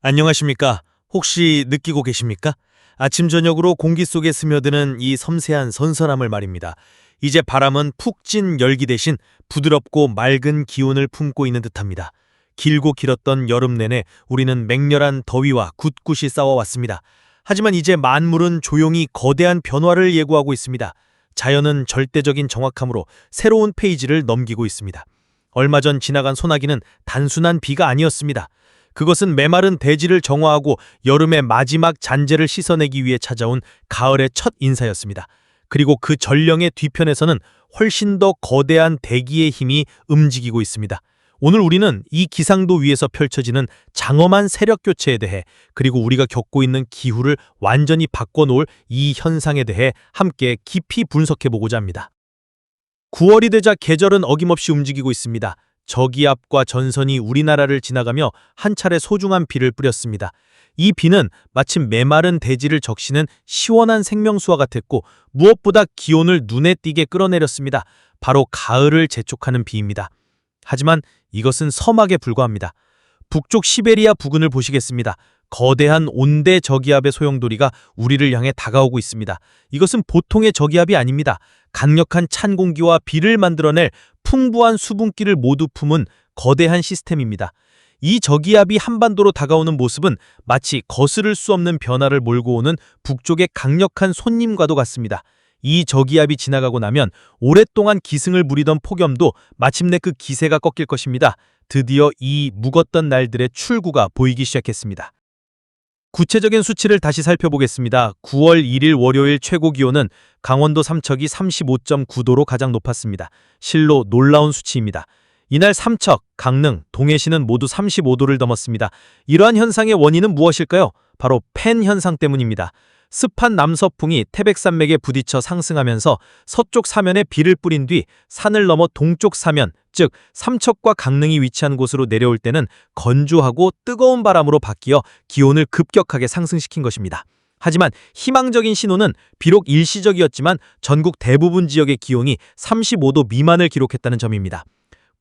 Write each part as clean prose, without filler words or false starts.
안녕하십니까? 혹시 느끼고 계십니까? 아침 저녁으로 공기 속에 스며드는 이 섬세한 선선함을 말입니다. 이제 바람은 푹 찐 열기 대신 부드럽고 맑은 기온을 품고 있는 듯합니다. 길고 길었던 여름 내내 우리는 맹렬한 더위와 굳굳이 싸워왔습니다. 하지만 이제 만물은 조용히 거대한 변화를 예고하고 있습니다. 자연은 절대적인 정확함으로 새로운 페이지를 넘기고 있습니다. 얼마 전 지나간 소나기는 단순한 비가 아니었습니다. 그것은 메마른 대지를 정화하고 여름의 마지막 잔재를 씻어내기 위해 찾아온 가을의 첫 인사였습니다. 그리고 그 전령의 뒤편에서는 훨씬 더 거대한 대기의 힘이 움직이고 있습니다. 오늘 우리는 이 기상도 위에서 펼쳐지는 장엄한 세력 교체에 대해, 그리고 우리가 겪고 있는 기후를 완전히 바꿔놓을 이 현상에 대해 함께 깊이 분석해보고자 합니다. 9월이 되자 계절은 어김없이 움직이고 있습니다. 저기압과 전선이 우리나라를 지나가며 한 차례 소중한 비를 뿌렸습니다. 이 비는 마침 메마른 대지를 적시는 시원한 생명수와 같았고, 무엇보다 기온을 눈에 띄게 끌어내렸습니다. 바로 가을을 재촉하는 비입니다. 하지만 이것은 서막에 불과합니다. 북쪽 시베리아 부근을 보시겠습니다. 거대한 온대 저기압의 소용돌이가 우리를 향해 다가오고 있습니다. 이것은 보통의 저기압이 아닙니다. 강력한 찬 공기와 비를 만들어낼 풍부한 수분기를 모두 품은 거대한 시스템입니다. 이 저기압이 한반도로 다가오는 모습은 마치 거스를 수 없는 변화를 몰고 오는 북쪽의 강력한 손님과도 같습니다. 이 저기압이 지나가고 나면 오랫동안 기승을 부리던 폭염도 마침내 그 기세가 꺾일 것입니다. 드디어 이 묵었던 날들의 출구가 보이기 시작했습니다. 구체적인 수치를 다시 살펴보겠습니다. 9월 1일 월요일 최고 기온은 강원도 삼척이 35.9도로 가장 높았습니다. 실로 놀라운 수치입니다. 이날 삼척, 강릉, 동해시는 모두 35도를 넘었습니다. 이러한 현상의 원인은 무엇일까요? 바로 팬 현상 때문입니다. 습한 남서풍이 태백산맥에 부딪혀 상승하면서 서쪽 사면에 비를 뿌린 뒤 산을 넘어 동쪽 사면, 즉 삼척과 강릉이 위치한 곳으로 내려올 때는 건조하고 뜨거운 바람으로 바뀌어 기온을 급격하게 상승시킨 것입니다. 하지만 희망적인 신호는 비록 일시적이었지만 전국 대부분 지역의 기온이 35도 미만을 기록했다는 점입니다.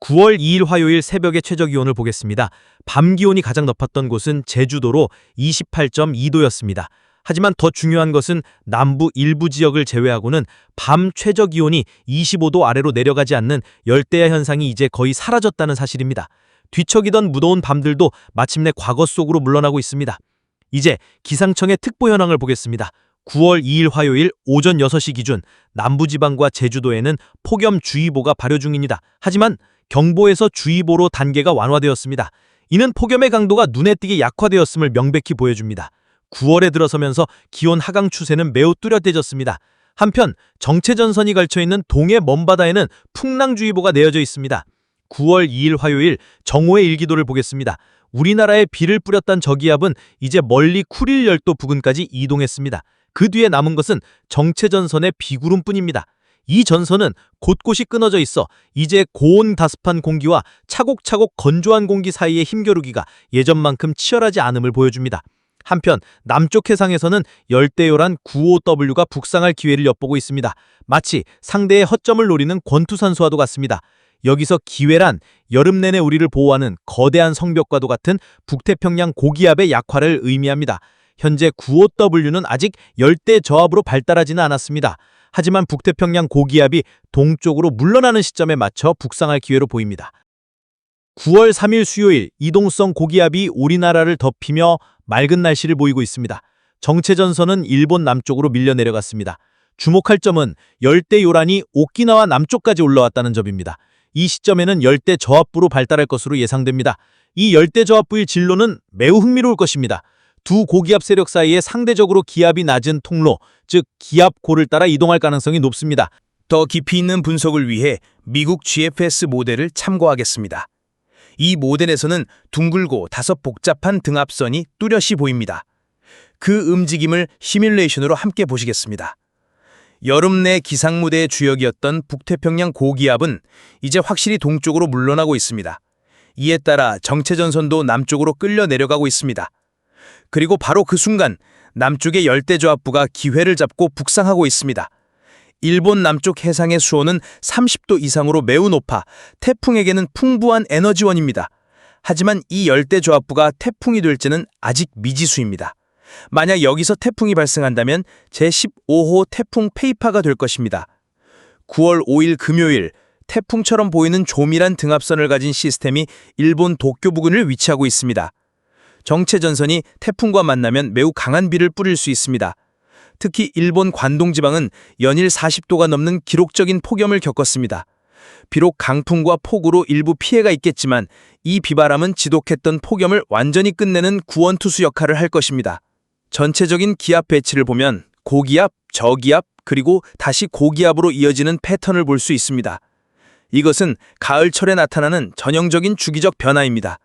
9월 2일 화요일 새벽의 최저기온을 보겠습니다. 밤 기온이 가장 높았던 곳은 제주도로 28.2도였습니다. 하지만 더 중요한 것은 남부 일부 지역을 제외하고는 밤 최저기온이 25도 아래로 내려가지 않는 열대야 현상이 이제 거의 사라졌다는 사실입니다. 뒤척이던 무더운 밤들도 마침내 과거 속으로 물러나고 있습니다. 이제 기상청의 특보 현황을 보겠습니다. 9월 2일 화요일 오전 6시 기준 남부지방과 제주도에는 폭염주의보가 발효 중입니다. 하지만 경보에서 주의보로 단계가 완화되었습니다. 이는 폭염의 강도가 눈에 띄게 약화되었음을 명백히 보여줍니다. 9월에 들어서면서 기온 하강 추세는 매우 뚜렷해졌습니다. 한편 정체전선이 걸쳐있는 동해 먼바다에는 풍랑주의보가 내어져 있습니다. 9월 2일 화요일 정오의 일기도를 보겠습니다. 우리나라에 비를 뿌렸던 저기압은 이제 멀리 쿠릴 열도 부근까지 이동했습니다. 그 뒤에 남은 것은 정체전선의 비구름뿐입니다. 이 전선은 곳곳이 끊어져 있어 이제 고온다습한 공기와 차곡차곡 건조한 공기 사이의 힘겨루기가 예전만큼 치열하지 않음을 보여줍니다. 한편 남쪽 해상에서는 열대요란 95W가 북상할 기회를 엿보고 있습니다. 마치 상대의 허점을 노리는 권투선수와도 같습니다. 여기서 기회란 여름 내내 우리를 보호하는 거대한 성벽과도 같은 북태평양 고기압의 약화를 의미합니다. 현재 95W는 아직 열대 저압으로 발달하지는 않았습니다. 하지만 북태평양 고기압이 동쪽으로 물러나는 시점에 맞춰 북상할 기회로 보입니다. 9월 3일 수요일 이동성 고기압이 우리나라를 덮이며 맑은 날씨를 보이고 있습니다. 정체전선은 일본 남쪽으로 밀려 내려갔습니다. 주목할 점은 열대 요란이 오키나와 남쪽까지 올라왔다는 점입니다. 이 시점에는 열대 저압부로 발달할 것으로 예상됩니다. 이 열대 저압부의 진로는 매우 흥미로울 것입니다. 두 고기압 세력 사이에 상대적으로 기압이 낮은 통로, 즉 기압고를 따라 이동할 가능성이 높습니다. 더 깊이 있는 분석을 위해 미국 GFS 모델을 참고하겠습니다. 이 모델에서는 둥글고 다소 복잡한 등압선이 뚜렷이 보입니다. 그 움직임을 시뮬레이션으로 함께 보시겠습니다. 여름 내 기상무대의 주역이었던 북태평양 고기압은 이제 확실히 동쪽으로 물러나고 있습니다. 이에 따라 정체전선도 남쪽으로 끌려 내려가고 있습니다. 그리고 바로 그 순간 남쪽의 열대저압부가 기회를 잡고 북상하고 있습니다. 일본 남쪽 해상의 수온은 30도 이상으로 매우 높아 태풍에게는 풍부한 에너지원입니다. 하지만 이 열대저압부가 태풍이 될지는 아직 미지수입니다. 만약 여기서 태풍이 발생한다면 제15호 태풍 페이파가 될 것입니다. 9월 5일 금요일, 태풍처럼 보이는 조밀한 등압선을 가진 시스템이 일본 도쿄 부근을 위치하고 있습니다. 정체전선이 태풍과 만나면 매우 강한 비를 뿌릴 수 있습니다. 특히 일본 관동 지방은 연일 40도가 넘는 기록적인 폭염을 겪었습니다. 비록 강풍과 폭우로 일부 피해가 있겠지만 이 비바람은 지독했던 폭염을 완전히 끝내는 구원투수 역할을 할 것입니다. 전체적인 기압 배치를 보면 고기압, 저기압, 그리고 다시 고기압으로 이어지는 패턴을 볼 수 있습니다. 이것은 가을철에 나타나는 전형적인 주기적 변화입니다.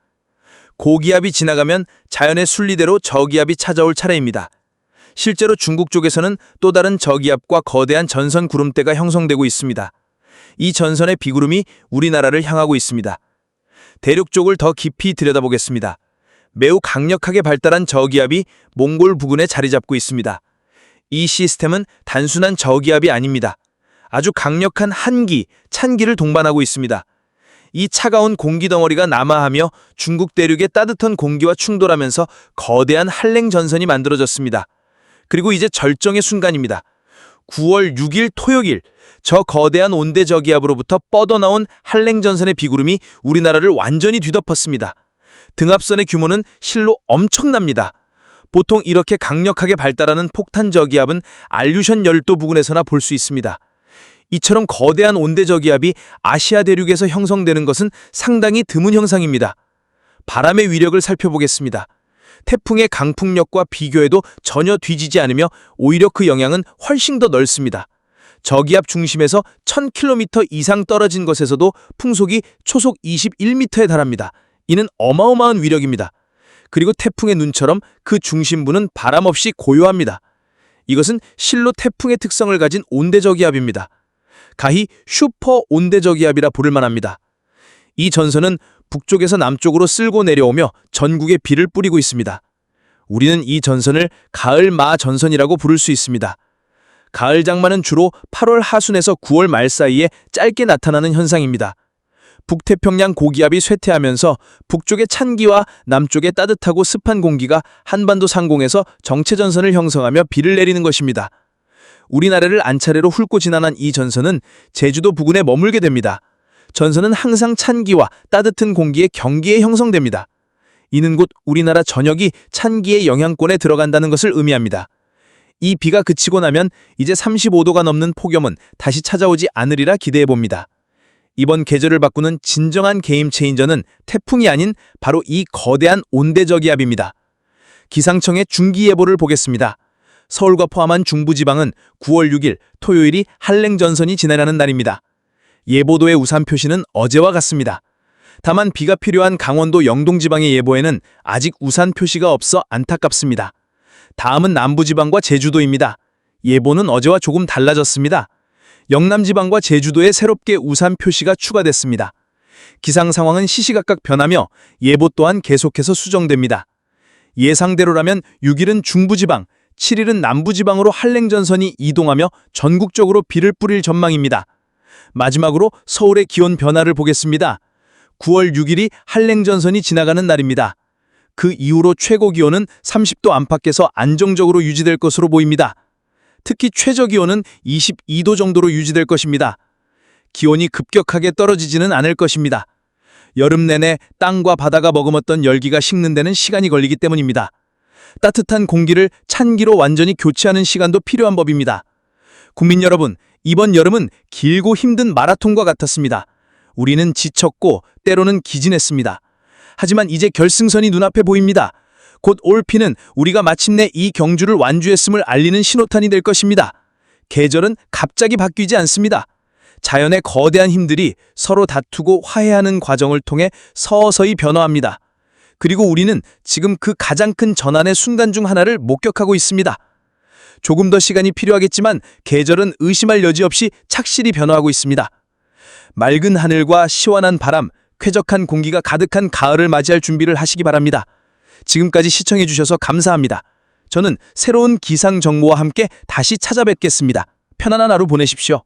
고기압이 지나가면 자연의 순리대로 저기압이 찾아올 차례입니다. 실제로 중국 쪽에서는 또 다른 저기압과 거대한 전선 구름대가 형성되고 있습니다. 이 전선의 비구름이 우리나라를 향하고 있습니다. 대륙 쪽을 더 깊이 들여다보겠습니다. 매우 강력하게 발달한 저기압이 몽골 부근에 자리 잡고 있습니다. 이 시스템은 단순한 저기압이 아닙니다. 아주 강력한 한기, 찬기를 동반하고 있습니다. 이 차가운 공기 덩어리가 남하하며 중국 대륙의 따뜻한 공기와 충돌하면서 거대한 한랭 전선이 만들어졌습니다. 그리고 이제 절정의 순간입니다. 9월 6일 토요일, 저 거대한 온대 저기압으로부터 뻗어나온 한랭 전선의 비구름이 우리나라를 완전히 뒤덮었습니다. 등압선의 규모는 실로 엄청납니다. 보통 이렇게 강력하게 발달하는 폭탄 저기압은 알류션 열도 부근에서나 볼 수 있습니다. 이처럼 거대한 온대 저기압이 아시아 대륙에서 형성되는 것은 상당히 드문 현상입니다. 바람의 위력을 살펴보겠습니다. 태풍의 강풍력과 비교해도 전혀 뒤지지 않으며 오히려 그 영향은 훨씬 더 넓습니다. 저기압 중심에서 1000km 이상 떨어진 곳에서도 풍속이 초속 21m에 달합니다. 이는 어마어마한 위력입니다. 그리고 태풍의 눈처럼 그 중심부는 바람 없이 고요합니다. 이것은 실로 태풍의 특성을 가진 온대저기압입니다. 가히 슈퍼 온대저기압이라 부를 만합니다. 이 전선은 북쪽에서 남쪽으로 쓸고 내려오며 전국에 비를 뿌리고 있습니다. 우리는 이 전선을 가을마 전선이라고 부를 수 있습니다. 가을 장마는 주로 8월 하순에서 9월 말 사이에 짧게 나타나는 현상입니다. 북태평양 고기압이 쇠퇴하면서 북쪽의 찬기와 남쪽의 따뜻하고 습한 공기가 한반도 상공에서 정체전선을 형성하며 비를 내리는 것입니다. 우리나라를 안차례로 훑고 지나간 이 전선은 제주도 부근에 머물게 됩니다. 전선은 항상 찬기와 따뜻한 공기의 경기에 형성됩니다. 이는 곧 우리나라 전역이 찬기의 영향권에 들어간다는 것을 의미합니다. 이 비가 그치고 나면 이제 35도가 넘는 폭염은 다시 찾아오지 않으리라 기대해봅니다. 이번 계절을 바꾸는 진정한 게임 체인저는 태풍이 아닌 바로 이 거대한 온대저기압입니다. 기상청의 중기예보를 보겠습니다. 서울과 포함한 중부지방은 9월 6일 토요일이 한랭 전선이 지나가는 날입니다. 예보도의 우산 표시는 어제와 같습니다. 다만 비가 필요한 강원도 영동지방의 예보에는 아직 우산 표시가 없어 안타깝습니다. 다음은 남부지방과 제주도입니다. 예보는 어제와 조금 달라졌습니다. 영남지방과 제주도에 새롭게 우산 표시가 추가됐습니다. 기상 상황은 시시각각 변하며 예보 또한 계속해서 수정됩니다. 예상대로라면 6일은 중부지방, 7일은 남부지방으로 한랭전선이 이동하며 전국적으로 비를 뿌릴 전망입니다. 마지막으로 서울의 기온 변화를 보겠습니다. 9월 6일이 한랭전선이 지나가는 날입니다. 그 이후로 최고 기온은 30도 안팎에서 안정적으로 유지될 것으로 보입니다. 특히 최저기온은 22도 정도로 유지될 것입니다. 기온이 급격하게 떨어지지는 않을 것입니다. 여름 내내 땅과 바다가 머금었던 열기가 식는 데는 시간이 걸리기 때문입니다. 따뜻한 공기를 찬기로 완전히 교체하는 시간도 필요한 법입니다. 국민 여러분, 이번 여름은 길고 힘든 마라톤과 같았습니다. 우리는 지쳤고 때로는 기진했습니다. 하지만 이제 결승선이 눈앞에 보입니다. 곧 올 비는 우리가 마침내 이 경주를 완주했음을 알리는 신호탄이 될 것입니다. 계절은 갑자기 바뀌지 않습니다. 자연의 거대한 힘들이 서로 다투고 화해하는 과정을 통해 서서히 변화합니다. 그리고 우리는 지금 그 가장 큰 전환의 순간 중 하나를 목격하고 있습니다. 조금 더 시간이 필요하겠지만 계절은 의심할 여지 없이 착실히 변화하고 있습니다. 맑은 하늘과 시원한 바람, 쾌적한 공기가 가득한 가을을 맞이할 준비를 하시기 바랍니다. 지금까지 시청해 주셔서 감사합니다. 저는 새로운 기상 정보와 함께 다시 찾아뵙겠습니다. 편안한 하루 보내십시오.